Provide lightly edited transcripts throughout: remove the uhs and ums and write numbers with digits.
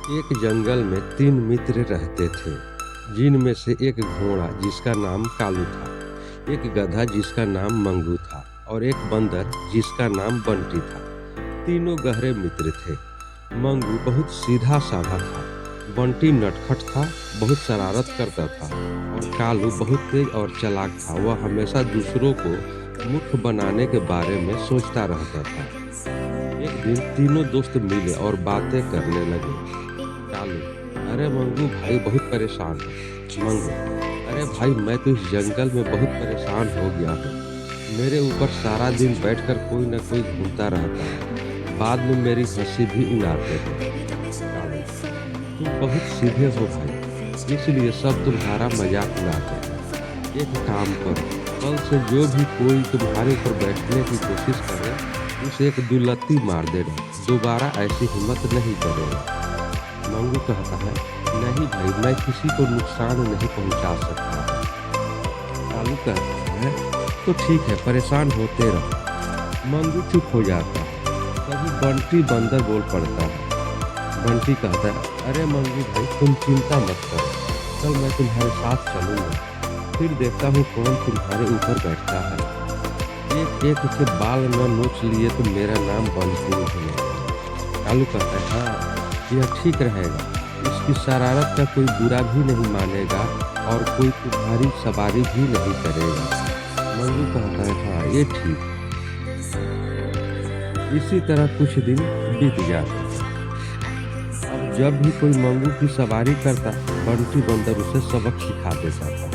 एक जंगल में तीन मित्र रहते थे, जिनमें से एक घोड़ा जिसका नाम कालू था, एक गधा जिसका नाम मंगू था और एक बंदर जिसका नाम बंटी था। तीनों गहरे मित्र थे। मंगू बहुत सीधा साधा था, बंटी नटखट था, बहुत शरारत करता था और कालू बहुत तेज और चालाक था। वह हमेशा दूसरों को मूर्ख बनाने के बारे में सोचता रहता था। एक दिन तीनों दोस्त मिले और बातें करने लगे। कालू: अरे मंगू भाई, बहुत परेशान है। मंगू: अरे भाई, मैं तो इस जंगल में बहुत परेशान हो गया हूँ। मेरे ऊपर सारा दिन बैठकर कोई न कोई घूमता रहता है, बाद में मेरी हंसी भी उड़ाते हैं। कालू: तुम बहुत सीधे हो भाई, इसलिए सब तुम्हारा मजाक उड़ाते हैं। एक काम करो, कल से जो भी कोई तुम्हारे ऊपर बैठने की कोशिश करे, उसे एक दुलत्ती मार देना, दोबारा ऐसी हिम्मत नहीं करेगा। मंगू कहता है: नहीं भाई, मैं किसी को नुकसान नहीं पहुंचा सकता। कालू कहता है: तो ठीक है, परेशान होते रहो। मंगू चुप हो जाता है। तभी बंटी बंदर बोल पड़ता है। बंटी कहता है: अरे मंगू भाई, तुम चिंता मत करो, कल मैं तुम्हारे साथ चलूंगा, फिर देखता हूँ कौन तुम्हारे ऊपर बैठता है। एक एक के बाल न नोच लिए तो मेरा नाम बंटी नहीं है। कालू कहता है: हाँ, यह ठीक रहेगा। इसकी शरारत का कोई बुरा भी नहीं मानेगा और कोई तुम्हारी सवारी भी नहीं करेगा। मंगू कहता है: हाँ, ये ठीक। इसी तरह कुछ दिन बीत जाते हैं। अब जब भी कोई मंगू की सवारी करता, बंटी बंदर उसे सबक सिखा देता था।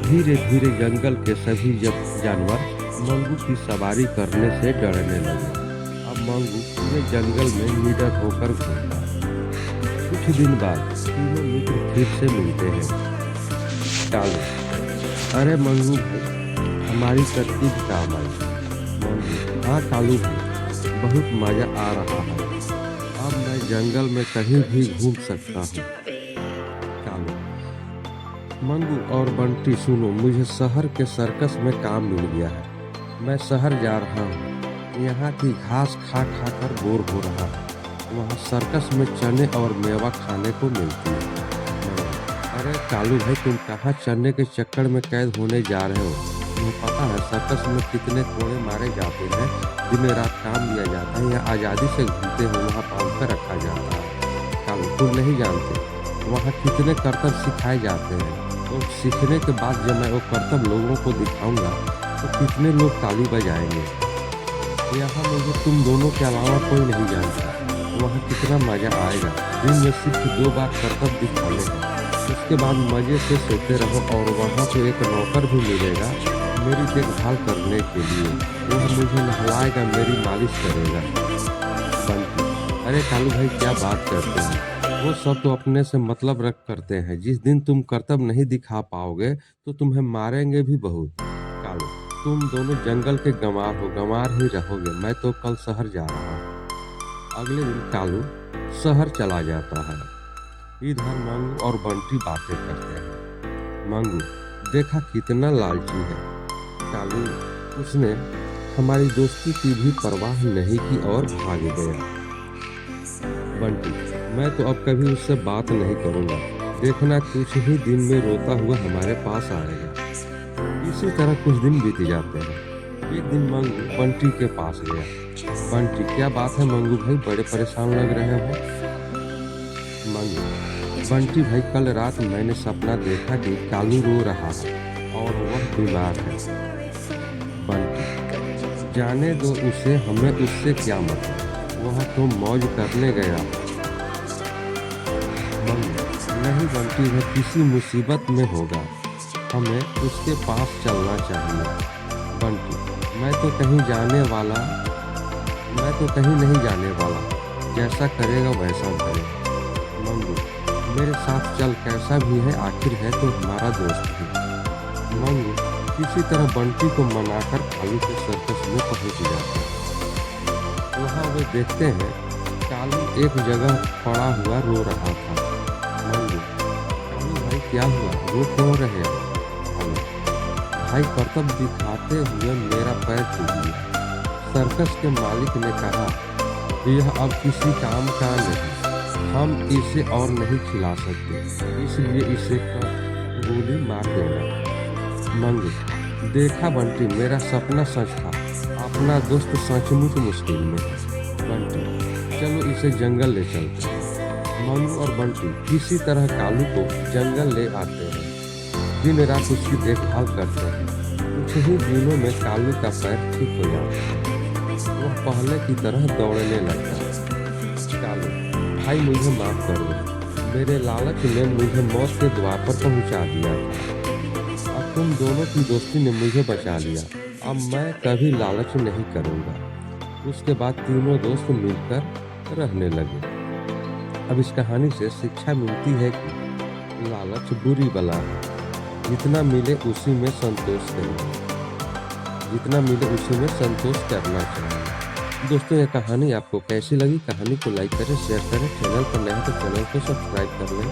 धीरे धीरे जंगल के सभी जानवर मंगू की सवारी करने से डरने लगे। अब मंगू पूरे जंगल में निडर होकर घूमता है। कुछ दिन बाद तीनों मित्र फिर से मिलते हैं। कालू: अरे मंगू भाई, हमारी तरकीब काम आई। मंगू: हाँ कालू भाई, बहुत मजा आ रहा है। अब मैं जंगल में कहीं भी घूम सकता हूँ। कालू: मंगू और बंटी सुनो, मुझे शहर के सर्कस में काम मिल गया है। मैं शहर जा रहा हूँ, यहाँ की घास खा खा कर बोर हो रहा है। वहाँ सर्कस में चने और मेवा खाने को मिलती है। अरे कालू भाई, तुम कहाँ चने के चक्कर में कैद होने जा रहे हो? तुम्हें पता है सर्कस में कितने कोड़े मारे जाते हैं, दिन रात काम दिया जाता है, यहाँ आज़ादी से घूमते हो, वहाँ बांध कर रखा जाता है। कालू: तुम नहीं जानते, वहाँ कितने करतब सिखाए जाते हैं। तो सीखने के बाद जब मैं वो करतब लोगों को दिखाऊंगा तो कितने लोग ताली बजाएंगे। यहाँ मुझे तुम दोनों के अलावा कोई नहीं जानता। वहाँ कितना मजा आएगा। दिन में सिर्फ 2 बार करतब दिखाने हैं, उसके बाद मजे से सोते रहो और वहाँ पे एक नौकर भी मिलेगा मेरी देखभाल करने के लिए। वह मुझे नहलाएगा, मेरी मालिश करेगा। बंटी: अरे कालू भाई, क्या बात करते हैं? वो सब तो अपने से मतलब रख करते हैं। जिस दिन तुम करतब नहीं दिखा पाओगे तो तुम्हें मारेंगे भी बहुत। कालू: तुम दोनों जंगल के गंवार हो, गंवार ही रहोगे। मैं तो कल शहर जा रहा हूँ। अगले दिन कालू शहर चला जाता है। इधर मंगू और बंटी बातें करते हैं। मंगू: देखा कितना लालची है। कालू: उसने हमारी दोस्ती की भी परवाह नहीं की और भाग गया। बंटी: मैं तो अब कभी उससे बात नहीं करूंगा, देखना कुछ ही दिन में रोता हुआ हमारे पास आएगा। इसी तरह कुछ दिन बीत जाते हैं। एक दिन मंगू बंटी के पास गया। बंटी: क्या बात है मंगू भाई, बड़े परेशान लग रहे हो? मंगू: बंटी भाई, कल रात मैंने सपना देखा कि कालू रो रहा है और वह बीमार है। बंटी: जाने दो उसे, हमें उससे क्या मतलब, वह तो मौज करने गया। मंगू: नहीं बंटी, वह किसी मुसीबत में होगा, हमें उसके पास चलना चाहिए। बंटी: मैं तो कहीं नहीं जाने वाला, जैसा करेगा वैसा करेगा। मंगू: मेरे साथ चल, कैसा भी है आखिर है तो हमारा दोस्त ही। मंगू किसी तरह बंटी को मनाकर कालू के सर्कस में पहुंच जाता है। वहाँ वे देखते हैं कालू एक जगह पड़ा हुआ रो रहा था। मंगू: कालू भाई, क्या हुआ, रो क्यों रहे हो? कालू: भाई, करतब दिखाते हुए मेरा पैर टूट गया। सर्कस के मालिक ने कहा यह अब किसी काम का नहीं, हम हम इसे और नहीं खिला सकते, इसलिए इसे गोली मार देना। मंगू, देखा बंटी, मेरा सपना सच था, अपना दोस्त सचमुच मुश्किल में है। बंटी, चलो इसे जंगल ले चलते हैं। मंगू और बंटी किसी तरह कालू को जंगल ले आते हैं। दिन रात उसकी देखभाल करते हैं। कुछ ही दिनों में कालू का पैर ठीक हो जाता है। वह पहले की तरह दौड़ने लगता है। कालू, भाई मुझे माफ कर दो, मेरे लालच ने मुझे मौत के द्वार पर पहुंचा दिया था। अब तुम दोनों की दोस्ती ने मुझे बचा लिया, अब मैं कभी लालच नहीं करूंगा। उसके बाद तीनों दोस्त मिलकर रहने लगे। अब इस कहानी से शिक्षा मिलती है कि लालच बुरी बला है। जितना मिले उसी में संतोष करें, जितना मिले उसी में संतोष करना चाहिए। दोस्तों, यह कहानी आपको कैसी लगी? कहानी को लाइक करें, शेयर करें। चैनल पर नए हैं तो चैनल को सब्सक्राइब कर लें।